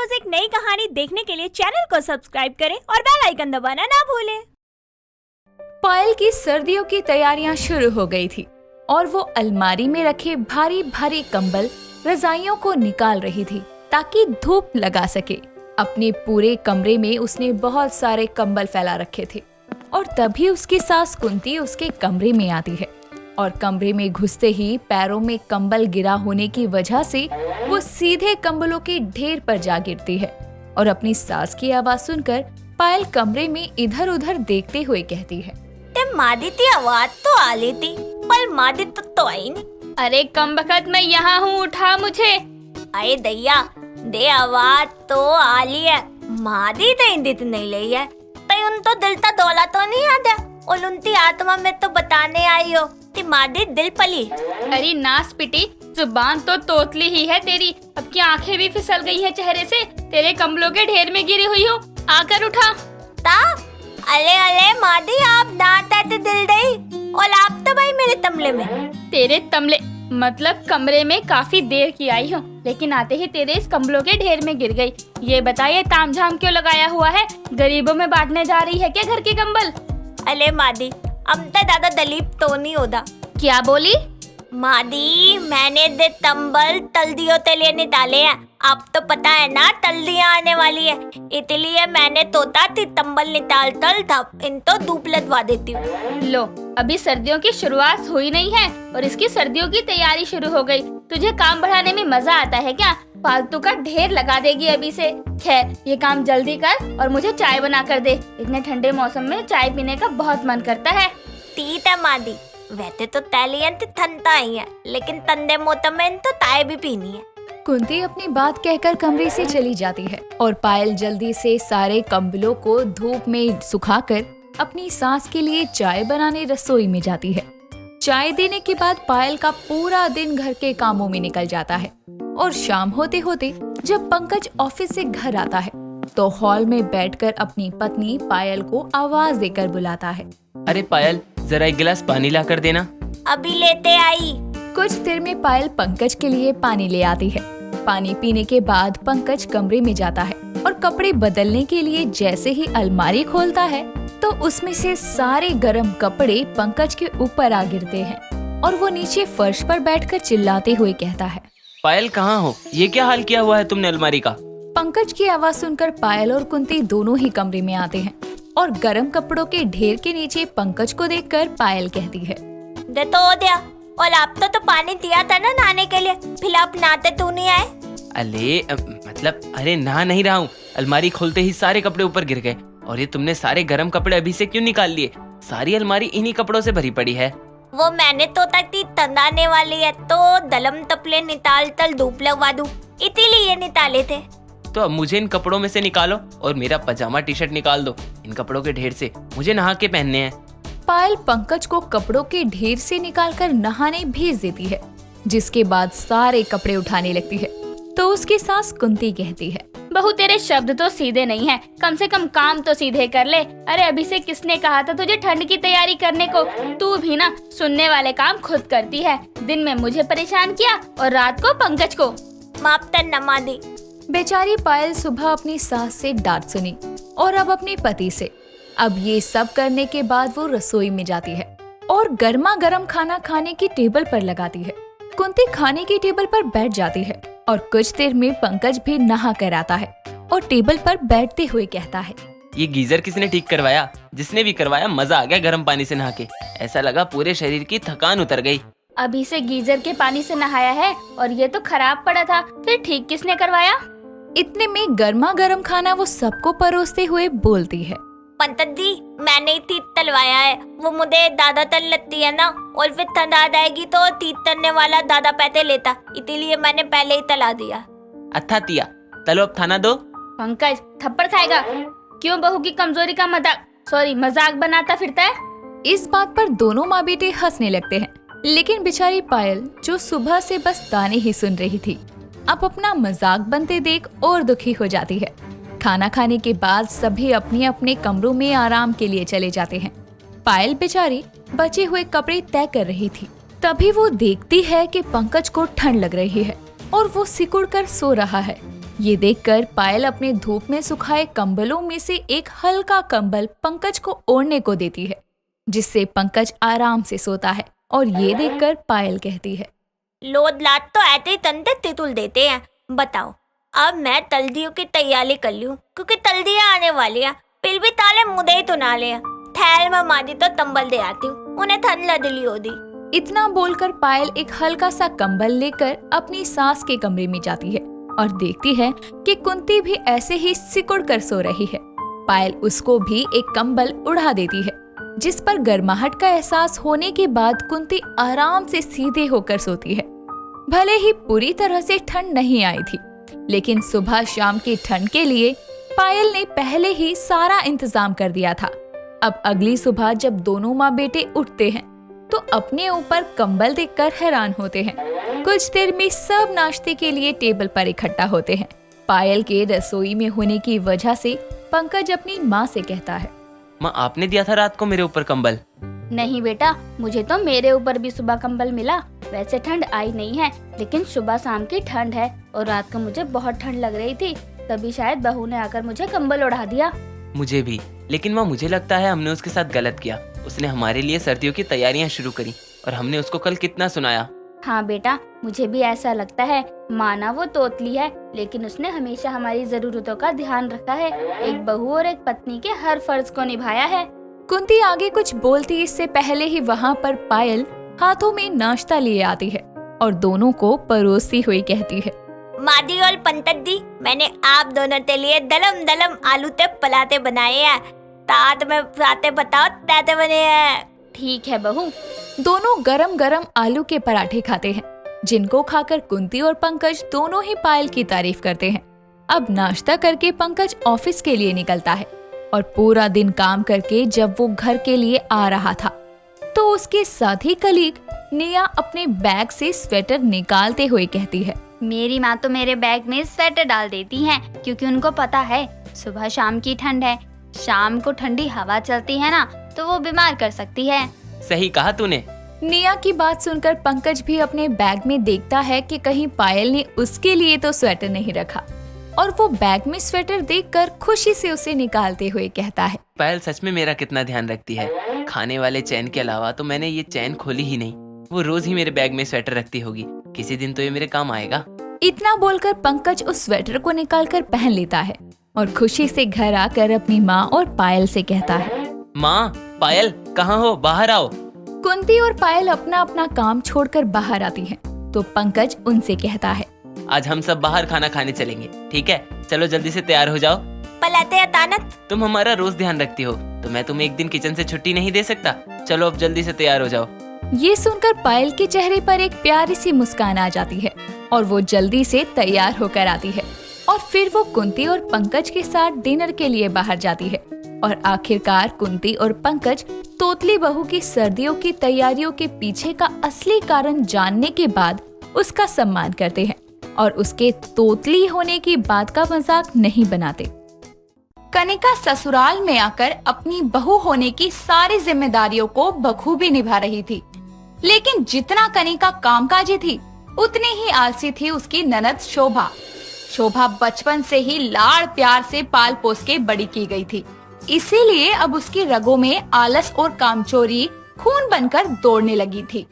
रोज एक नई कहानी देखने के लिए चैनल को सब्सक्राइब करें और बेल आइकन दबाना ना भूलें। पायल की सर्दियों की तैयारियां शुरू हो गई थी और वो अलमारी में रखे भारी भारी कंबल रजाइयों को निकाल रही थी ताकि धूप लगा सके। अपने पूरे कमरे में उसने बहुत सारे कंबल फैला रखे थे और तभी उसकी सास कुंती उसके कमरे में आती है और कमरे में घुसते ही पैरों में कंबल गिरा होने की वजह से वो सीधे कंबलों के ढेर पर जा गिरती है और अपनी सास की आवाज सुनकर पायल कमरे में इधर उधर देखते हुए कहती है, मादी की आवाज तो आ लेती पर मादी तो आई नहीं। अरे कम बखत मैं यहाँ हूँ, उठा मुझे। अरे दैया दे आवाज तो आ ली है, मादी तो इंदित नहीं ली है तो उन तो दिल ता दौला तो नहीं आता और उनकी आत्मा में तो बताने आई हो कि मादी दिल पली। अरे नास पिटी, जुबान तो तोतली ही है तेरी। अब की आंखें भी फिसल गई है चेहरे से। तेरे कंबलों के ढेर में गिरी हुई हूँ, आकर उठा। ता अले अले मादी आप दांत आते दिल दई और आप तो भाई मेरे तमले में। तेरे तमले मतलब कमरे में काफी देर की आई हूँ लेकिन आते ही तेरे इस कंबलों के ढेर में गिर गई। ये बताइए तामझाम क्यों लगाया हुआ है? गरीबों में बांटने जा रही है क्या घर के कंबल? अले मादी अब तो दादा दलीप तो नहीं होता। क्या बोली? मादी मैंने दे तंबल तल्दियों के लिए निकाले हैं। आप तो पता है ना तल्दियां आने वाली है, इसलिए मैंने तोता थी तंबल निकाल तल था इन तो धूप लगवा देती हूँ। लो अभी सर्दियों की शुरुआत हुई नहीं है और इसकी सर्दियों की तैयारी शुरू हो गई। तुझे काम बढ़ाने में मजा आता है क्या? फालतू का ढेर लगा देगी अभी से। खैर ये काम जल्दी कर और मुझे चाय बना कर दे। इतने ठंडे मौसम में चाय पीने का बहुत मन करता है। ठीक है मादी, वैसे तो तैलियन ठंडा ही है लेकिन ठंडे मौसम में तो चाय भी पीनी है। कुंती अपनी बात कहकर कमरे से चली जाती है और पायल जल्दी से सारे कंबलों को धूप में सुखाकर अपनी सास के लिए चाय बनाने रसोई में जाती है। चाय देने के बाद पायल का पूरा दिन घर के कामों में निकल जाता है और शाम होते होते जब पंकज ऑफिस से घर आता है तो हॉल में बैठकर अपनी पत्नी पायल को आवाज देकर बुलाता है। अरे पायल, जरा एक गिलास पानी ला कर देना। अभी लेते आई। कुछ देर में पायल पंकज के लिए पानी ले आती है। पानी पीने के बाद पंकज कमरे में जाता है और कपड़े बदलने के लिए जैसे ही अलमारी खोलता है तो उसमें से सारे गर्म कपड़े पंकज के ऊपर आ गिरते हैं और वो नीचे फर्श पर बैठकर चिल्लाते हुए कहता है, पायल कहाँ हो? ये क्या हाल किया हुआ है तुमने अलमारी का? पंकज की आवाज सुनकर पायल और कुंती दोनों ही कमरे में आते हैं और गर्म कपड़ों के ढेर के नीचे पंकज को देखकर पायल कहती है, दे तो हो दिया और आप तो पानी दिया था ना नहाने के लिए, फिर आप नहाते तू नहीं आए? अरे नहा नहीं रहा हूँ। अलमारी खोलते ही सारे कपड़े ऊपर गिर गए और ये तुमने सारे गर्म कपड़े अभी से क्यों निकाल लिए? सारी अलमारी इन्हीं कपड़ों से भरी पड़ी है। वो मैंने तो तक तंदाने वाली है तो दलम तपले निकाल तल धूप लगवा दूं, इसीलिए निकाले थे। तो अब मुझे इन कपड़ों में से निकालो और मेरा पजामा टी शर्ट निकाल दो। इन कपड़ों के ढेर से मुझे नहा के पहनने हैं। पायल पंकज को कपड़ों के ढेर से निकालकर नहाने भेज देती है जिसके बाद सारे कपड़े उठाने लगती है तो उसकी सास कुंती कहती है, बहू तेरे शब्द तो सीधे नहीं है, कम से कम काम तो सीधे कर ले। अरे अभी से किसने कहा था तुझे ठंड की तैयारी करने को? तू भी ना सुनने वाले काम खुद करती है। दिन में मुझे परेशान किया और रात को पंकज को। माफ कर मादी। बेचारी पायल सुबह अपनी सास से डांट सुनी और अब अपने पति से। अब ये सब करने के बाद वो रसोई में जाती है और गर्मा गर्म खाना खाने की टेबल पर लगाती है। कुंती खाने की टेबल पर बैठ जाती है और कुछ देर में पंकज भी नहा कर आता है और टेबल पर बैठते हुए कहता है, ये गीजर किसने ठीक करवाया? जिसने भी करवाया मजा आ गया गर्म पानी से नहा के। ऐसा लगा पूरे शरीर की थकान उतर गई। अभी से गीजर के पानी से नहाया है और ये तो खराब पड़ा था, फिर ठीक किसने करवाया? इतने में गर्मा गर्म खाना वो सबको परोसते हुए बोलती है, पंतत दी मैंने ही तीत तलवाया है। वो मुझे दादा तल लगती है ना और फिर ठंड आ जाएगी तो तीत तलने वाला दादा पैसे लेता, इसीलिए मैंने पहले ही तला दिया। अच्छा तिया, तलो अब थाना दो। पंकज थप्पड़ खाएगा। क्यों बहू की कमजोरी का मजाक बनाता फिरता है? इस बात पर दोनों माँ बेटे हंसने लगते हैं लेकिन बेचारी पायल जो सुबह से बस ताने ही सुन रही थी अब अपना मजाक बनते देख और दुखी हो जाती है। खाना खाने के बाद सभी अपने अपने कमरों में आराम के लिए चले जाते हैं। पायल बेचारी बचे हुए कपड़े तय कर रही थी तभी वो देखती है कि पंकज को ठंड लग रही है और वो सिकुड़ कर सो रहा है। ये देखकर पायल अपने धूप में सुखाए कंबलों में से एक हल्का कंबल पंकज को ओढ़ने को देती है, जिससे पंकज आराम से सोता है। और ये देखकर पायल कहती है, लोद लाद तो ऐसे ही तंते तितुल देते हैं। बताओ, अब मैं तल्दियों की तैयारी कर लूं, क्योंकि तल्दियां आने वाली है। फिर भी ताले मुदे ही तो ना ले। ठहर मैं मादी तो तंबल दे आती हूँ, उन्हें ठंड लदली हो दी। इतना बोलकर पायल एक हल्का सा कंबल लेकर अपनी सास के कमरे में जाती है और देखती है कि कुंती भी ऐसे ही सिकुड़ कर सो रही है। पायल उसको भी एक कंबल उड़ा देती है, जिस पर गर्माहट का एहसास होने के बाद कुंती आराम से सीधे होकर सोती है। भले ही पूरी तरह से ठंड नहीं आई थी, लेकिन सुबह शाम की ठंड के लिए पायल ने पहले ही सारा इंतजाम कर दिया था। अब अगली सुबह जब दोनों माँ बेटे उठते हैं तो अपने ऊपर कंबल देखकर हैरान होते हैं। कुछ देर में सब नाश्ते के लिए टेबल पर इकट्ठा होते हैं। पायल के रसोई में होने की वजह से पंकज अपनी माँ से कहता है, माँ आपने दिया था रात को मेरे ऊपर कंबल। नहीं बेटा, मुझे तो मेरे ऊपर भी सुबह कंबल मिला। वैसे ठंड आई नहीं है, लेकिन सुबह शाम की ठंड है और रात को मुझे बहुत ठंड लग रही थी, तभी शायद बहू ने आकर मुझे कंबल उड़ा दिया। मुझे भी, लेकिन माँ मुझे लगता है हमने उसके साथ गलत किया। उसने हमारे लिए सर्दियों की तैयारियां शुरू करी और हमने उसको कल कितना सुनाया। हाँ बेटा, मुझे भी ऐसा लगता है। माना वो तोतली है, लेकिन उसने हमेशा हमारी जरूरतों का ध्यान रखा है। एक बहू और एक पत्नी के हर फर्ज को निभाया है। कुंती आगे कुछ बोलती इससे पहले ही वहाँ पर पायल हाथों में नाश्ता लिए आती है और दोनों को परोसती हुई कहती है, मादी और पंतक दी, मैंने आप दोनों के लिए दलम दलम आलू ते पलाते बनाए हैं। तात में पराते बताओ तैते बने हैं। ठीक है बहू। दोनों गरम गरम आलू के पराठे खाते हैं, जिनको खाकर कुंती और पंकज दोनों ही पायल की तारीफ करते हैं। अब नाश्ता करके पंकज ऑफिस के लिए निकलता है और पूरा दिन काम करके जब वो घर के लिए आ रहा था तो उसके साथी कलीग निया अपने बैग से स्वेटर निकालते हुए कहती है, मेरी माँ तो मेरे बैग में स्वेटर डाल देती हैं, क्योंकि उनको पता है सुबह शाम की ठंड है। शाम को ठंडी हवा चलती है ना, तो वो बीमार कर सकती है। सही कहा तूने। निया की बात सुनकर पंकज भी अपने बैग में देखता है कि कहीं पायल ने उसके लिए तो स्वेटर नहीं रखा, और वो बैग में स्वेटर देखकर खुशी से उसे निकालते हुए कहता है, पायल सच में मेरा कितना ध्यान रखती है। खाने वाले चैन के अलावा तो मैंने ये चैन खोली ही नहीं। वो रोज ही मेरे बैग में स्वेटर रखती होगी, किसी दिन तो ये मेरे काम आएगा। इतना बोलकर पंकज उस स्वेटर को निकालकर पहन लेता है और खुशी से घर आकर अपनी माँ और पायल से कहता है, माँ, पायल कहाँ हो, बाहर आओ। कुंती और पायल अपना अपना काम छोड़कर बाहर आती हैं, तो पंकज उनसे कहता है, आज हम सब बाहर खाना खाने चलेंगे, ठीक है? चलो जल्दी से तैयार हो जाओ। पलाते अचानक। तुम हमारा रोज ध्यान रखती हो, तो मैं तुम्हें एक दिन किचन से छुट्टी नहीं दे सकता। चलो अब जल्दी से तैयार हो जाओ। ये सुनकर पायल के चेहरे पर एक प्यारी सी मुस्कान आ जाती है और वो जल्दी से तैयार होकर आती है और फिर वो कुंती और पंकज के साथ डिनर के लिए बाहर जाती है। और आखिरकार कुंती और पंकज तोतली बहू की सर्दियों की तैयारियों के पीछे का असली कारण जानने के बाद उसका सम्मान करते हैं और उसके तोतली होने की बात का मजाक नहीं बनाते। कनिका ससुराल में आकर अपनी बहू होने की सारी जिम्मेदारियों को बखूबी निभा रही थी, लेकिन जितना कनिका कामकाजी थी उतनी ही आलसी थी उसकी ननद शोभा। शोभा बचपन से ही लाड़ प्यार से पाल पोस के बड़ी की गई थी, इसीलिए अब उसकी रगों में आलस और कामचोरी खून बनकर दौड़ने लगी थी।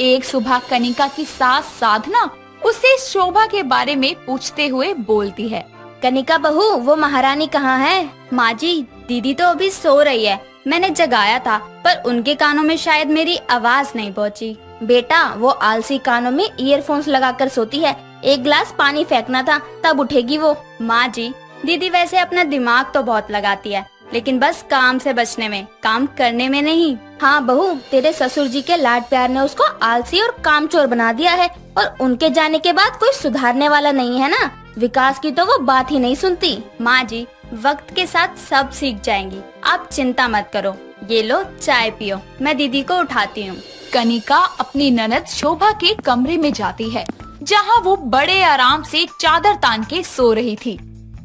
एक सुबह कनिका की सास साधना उसे शोभा के बारे में पूछते हुए बोलती है, कनिका बहू, वो महारानी कहाँ है? माँ जी, दीदी तो अभी सो रही है। मैंने जगाया था, पर उनके कानों में शायद मेरी आवाज नहीं पहुँची। बेटा, वो आलसी कानों में ईयरफोन्स लगाकर सोती है। एक गिलास पानी फेंकना था, तब उठेगी वो। माँ जी, दीदी वैसे अपना दिमाग तो बहुत लगाती है, लेकिन बस काम से बचने में, काम करने में नहीं। हाँ बहू, तेरे ससुर जी के लाड प्यार ने उसको आलसी और कामचोर बना दिया है, और उनके जाने के बाद कोई सुधारने वाला नहीं है ना। विकास की तो वो बात ही नहीं सुनती। माँ जी, वक्त के साथ सब सीख जाएंगी, आप चिंता मत करो। ये लो चाय पियो, मैं दीदी को उठाती हूँ। कनिका अपनी ननद शोभा के कमरे में जाती है, जहाँ वो बड़े आराम से चादर तान के सो रही थी।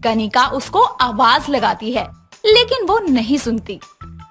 कनिका उसको आवाज लगाती है, लेकिन वो नहीं सुनती,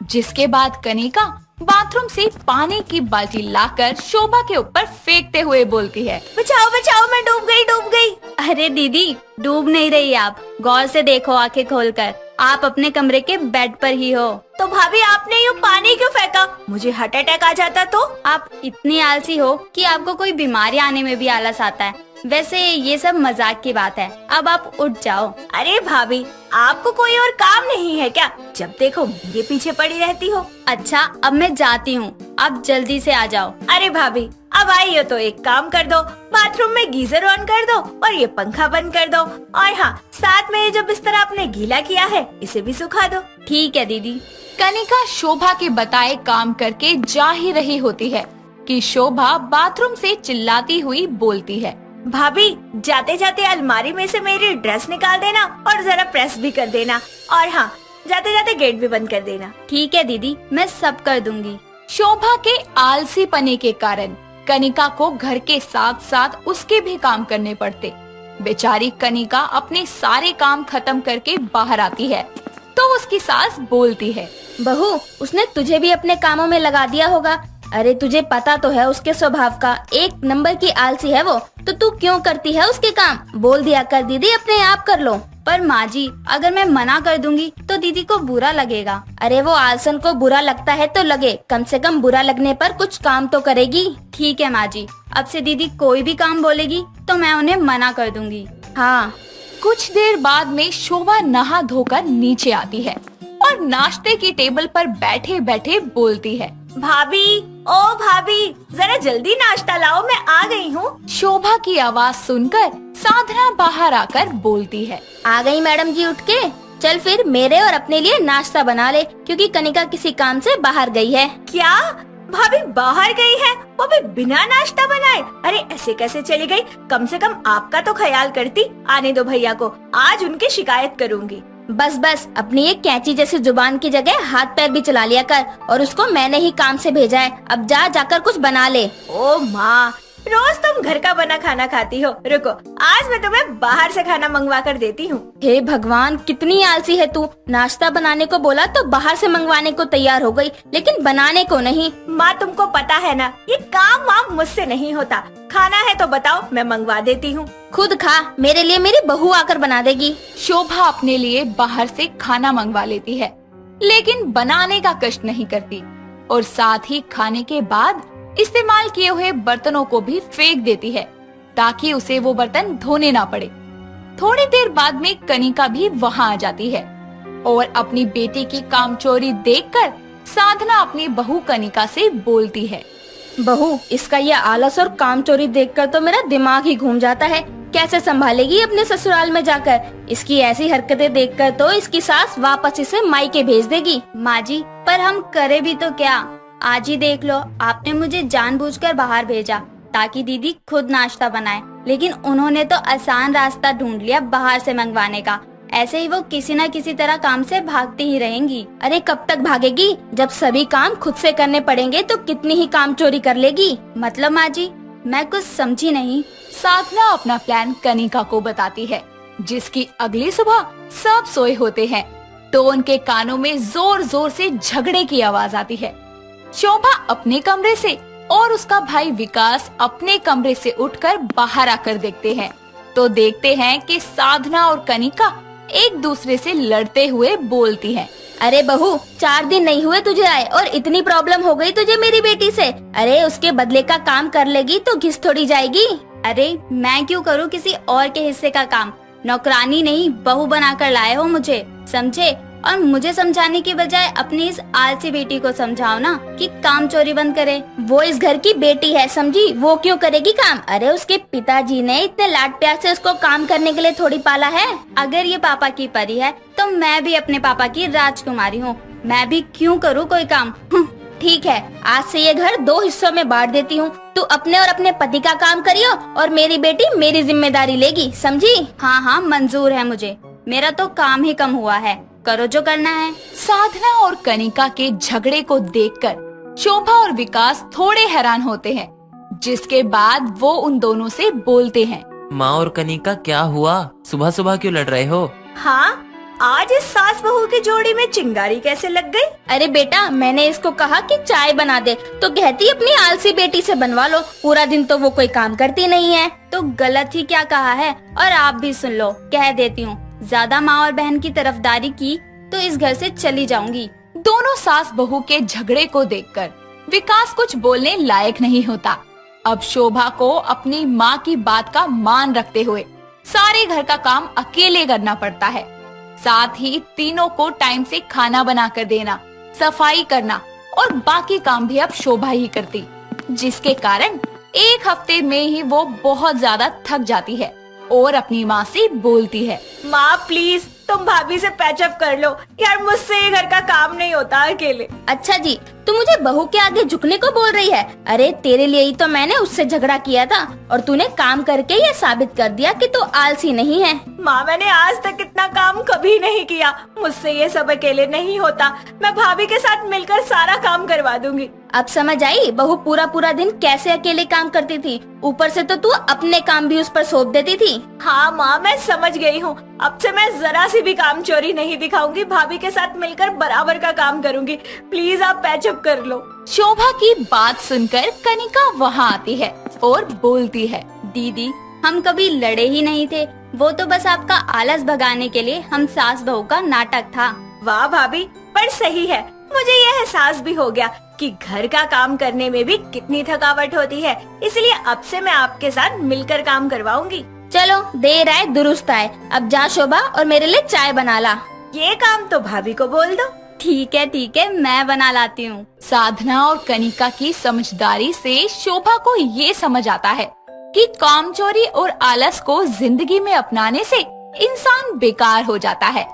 जिसके बाद कनिका बाथरूम से पानी की बाल्टी लाकर शोभा के ऊपर फेंकते हुए बोलती है। बचाओ बचाओ, मैं डूब गई डूब गई। अरे दीदी, डूब नहीं रही आप, गौर से देखो आंखें खोलकर, आप अपने कमरे के बेड पर ही हो। तो भाभी आपने यूँ पानी क्यों फेंका? मुझे हार्ट अटैक आ जाता तो? आप इतनी आलसी हो कि आपको कोई बीमारी आने में भी आलस आता है। वैसे ये सब मजाक की बात है, अब आप उठ जाओ। अरे भाभी, आपको कोई और काम नहीं है क्या? जब देखो मेरे पीछे पड़ी रहती हो। अच्छा, अब मैं जाती हूँ, आप जल्दी से आ जाओ। अरे भाभी, अब आई हो तो एक काम कर दो, बाथरूम में गीजर ऑन कर दो और ये पंखा बंद कर दो। और हाँ, साथ में ये जो बिस्तर आपने गीला किया है इसे भी सुखा दो। ठीक है दीदी। कनिका शोभा के बताए काम करके जा ही रही होती है कि शोभा बाथरूम से चिल्लाती हुई बोलती है। भाभी, जाते जाते अलमारी में से मेरी ड्रेस निकाल देना और जरा प्रेस भी कर देना। और हाँ, जाते जाते गेट भी बंद कर देना। ठीक है दीदी, मैं सब कर दूंगी। शोभा के आलसी पने के कारण कनिका को घर के साथ साथ उसके भी काम करने पड़ते। बेचारी कनिका अपने सारे काम खत्म करके बाहर आती है तो उसकी सास बोलती है। बहू, उसने तुझे भी अपने कामों में लगा दिया होगा। अरे तुझे पता तो है उसके स्वभाव का, एक नंबर की आलसी है वो, तो तू क्यों करती है उसके काम? बोल दिया कर दीदी, अपने आप कर लो। पर माँ जी, अगर मैं मना कर दूंगी तो दीदी को बुरा लगेगा। अरे वो आलसन को बुरा लगता है तो लगे, कम से कम बुरा लगने पर कुछ काम तो करेगी। ठीक है माँ जी, अब से दीदी कोई भी काम बोलेगी तो मैं उन्हें मना कर दूंगी। हाँ। कुछ देर बाद में शोभा नहा धोकर नीचे आती है और नाश्ते की टेबल पर बैठे बैठे बोलती है। भाभी, ओ भाभी, जरा जल्दी नाश्ता लाओ, मैं आ गई हूँ। शोभा की आवाज सुनकर साधना बाहर आकर बोलती है। आ गई मैडम जी उठ के? चल फिर मेरे और अपने लिए नाश्ता बना ले, क्योंकि कनिका किसी काम से बाहर गई है। क्या? भाभी बाहर गई है, वो भी बिना नाश्ता बनाए? अरे ऐसे कैसे चली गई? कम से कम आपका तो ख्याल करती। आने दो भैया को, आज उनकी शिकायत करूँगी। बस बस, अपनी एक कैंची जैसी जुबान की जगह हाथ पैर भी चला लिया कर। और उसको मैंने ही काम से भेजा है, अब जा जाकर कुछ बना ले। ओ माँ, रोज तुम घर का बना खाना खाती हो। रुको, आज मैं तुम्हें बाहर से खाना मंगवा कर देती हूँ। हे भगवान, कितनी आलसी है तू। नाश्ता बनाने को बोला तो बाहर से मंगवाने को तैयार हो गई, लेकिन बनाने को नहीं। माँ, तुमको पता है ना, ये काम वाम मुझसे नहीं होता। खाना है तो बताओ, मैं मंगवा देती हूँ। खुद खा, मेरे लिए मेरी बहू आकर बना देगी। शोभा अपने लिए बाहर से खाना मंगवा लेती है, लेकिन बनाने का कष्ट नहीं करती और साथ ही खाने के बाद इस्तेमाल किए हुए बर्तनों को भी फेंक देती है ताकि उसे वो बर्तन धोने ना पड़े। थोड़ी देर बाद में कनिका भी वहाँ आ जाती है और अपनी बेटी की कामचोरी देखकर साधना अपनी बहू कनिका से बोलती है। बहू, इसका ये आलस और कामचोरी देखकर तो मेरा दिमाग ही घूम जाता है। कैसे संभालेगी अपने ससुराल में जाकर? इसकी ऐसी हरकतें देखकर तो इसकी सास वापस इसे मायके भेज देगी। माँ जी, पर हम करे भी तो क्या? आज ही देख लो, आपने मुझे जानबूझकर बाहर भेजा ताकि दीदी खुद नाश्ता बनाए, लेकिन उन्होंने तो आसान रास्ता ढूंढ लिया बाहर से मंगवाने का। ऐसे ही वो किसी न किसी तरह काम से भागती ही रहेंगी। अरे कब तक भागेगी? जब सभी काम खुद से करने पड़ेंगे तो कितनी ही काम चोरी कर लेगी। मतलब माँ जी, मैं कुछ समझी नहीं। साधना अपना प्लान कनिका को बताती है, जिसकी अगली सुबह सब सोए होते हैं तो उनके कानों में जोर जोर से झगड़े की आवाज आती है। शोभा अपने कमरे से और उसका भाई विकास अपने कमरे से उठकर बाहर आकर देखते हैं तो देखते हैं कि साधना और कनिका एक दूसरे से लड़ते हुए बोलती हैं। अरे बहू, 4 दिन नहीं हुए तुझे आए और इतनी प्रॉब्लम हो गई तुझे मेरी बेटी से। अरे उसके बदले का काम कर लेगी तो घिस थोड़ी जाएगी। अरे मैं क्यों करूँ किसी और के हिस्से का काम? नौकरानी नहीं, बहू बनाकर लाए हो मुझे, समझे? और मुझे समझाने की बजाय अपनी इस आलसी बेटी को समझाओ ना कि काम चोरी बंद करे। वो इस घर की बेटी है, समझी? वो क्यों करेगी काम? अरे उसके पिताजी ने इतने लाड प्यार से उसको काम करने के लिए थोड़ी पाला है। अगर ये पापा की परी है तो मैं भी अपने पापा की राजकुमारी हूँ। मैं भी क्यों करूँ कोई काम? ठीक है, आज से ये घर 2 हिस्सों में बांट देती हूँ। तू अपने और अपने पति का काम करियो और मेरी बेटी मेरी जिम्मेदारी लेगी, समझी? हाँ हाँ, मंजूर है मुझे। मेरा तो काम ही कम हुआ है, करो जो करना है। साधना और कनिका के झगड़े को देखकर शोभा और विकास थोड़े हैरान होते हैं, जिसके बाद वो उन दोनों से बोलते हैं। माँ और कनिका, क्या हुआ? सुबह सुबह क्यों लड़ रहे हो? हाँ, आज इस सास बहू की जोड़ी में चिंगारी कैसे लग गई? अरे बेटा, मैंने इसको कहा कि चाय बना दे तो कहती अपनी आलसी बेटी से बनवा लो, पूरा दिन तो वो कोई काम करती नहीं है। तो गलत ही क्या कहा है, और आप भी सुन लो, कह देती हूँ ज्यादा माँ और बहन की तरफदारी की तो इस घर से चली जाऊंगी। दोनों सास बहू के झगड़े को देखकर विकास कुछ बोलने लायक नहीं होता। अब शोभा को अपनी माँ की बात का मान रखते हुए सारे घर का काम अकेले करना पड़ता है। साथ ही तीनों को टाइम से खाना बनाकर देना, सफाई करना और बाकी काम भी अब शोभा ही करती, जिसके कारण एक हफ्ते में ही वो बहुत ज्यादा थक जाती है और अपनी माँ से बोलती है, माँ प्लीज तुम भाभी से पैचअप कर लो यार, मुझसे ये घर का काम नहीं होता अकेले। अच्छा जी, तू मुझे बहू के आगे झुकने को बोल रही है? अरे तेरे लिए ही तो मैंने उससे झगड़ा किया था और तूने काम करके ये साबित कर दिया कि तू आलसी नहीं है। माँ मैंने आज तक इतना काम कभी नहीं किया, मुझसे ये सब अकेले नहीं होता, मैं भाभी के साथ मिलकर सारा काम करवा दूंगी। अब समझ आई बहू पूरा पूरा दिन कैसे अकेले काम करती थी, ऊपर से तो तू अपने काम भी उस पर सौंप देती थी। हाँ माँ मैं समझ गई हूँ, अब से मैं जरा सी भी काम चोरी नहीं दिखाऊंगी, भाभी के साथ मिलकर बराबर का काम करूंगी, प्लीज आप पैचअप कर लो। शोभा की बात सुनकर कनिका वहाँ आती है और बोलती है, दीदी हम कभी लड़े ही नहीं थे, वो तो बस आपका आलस भगाने के लिए हम सास बहू का नाटक था। वाह भाभी, पर सही है, मुझे यह एहसास भी हो गया कि घर का काम करने में भी कितनी थकावट होती है, इसलिए अब से मैं आपके साथ मिलकर काम करवाऊंगी। चलो देर आए दुरुस्त आए, अब जा शोभा और मेरे लिए चाय बना ला। ये काम तो भाभी को बोल दो। ठीक है मैं बना लाती हूँ। साधना और कनिका की समझदारी से शोभा को ये समझ आता है कि कामचोरी और आलस को जिंदगी में अपनाने से इंसान बेकार हो जाता है।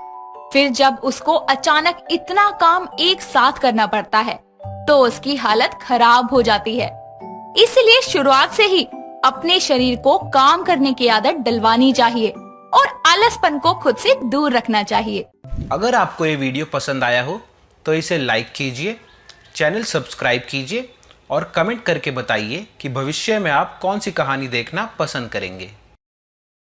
फिर जब उसको अचानक इतना काम एक साथ करना पड़ता है तो उसकी हालत खराब हो जाती है। इसलिए शुरुआत से ही अपने शरीर को काम करने की आदत डलवानी चाहिए और आलसपन को खुद से दूर रखना चाहिए। अगर आपको ये वीडियो पसंद आया हो तो इसे लाइक कीजिए, चैनल सब्सक्राइब कीजिए और कमेंट करके बताइए कि भविष्य में आप कौन सी कहानी देखना पसंद करेंगे।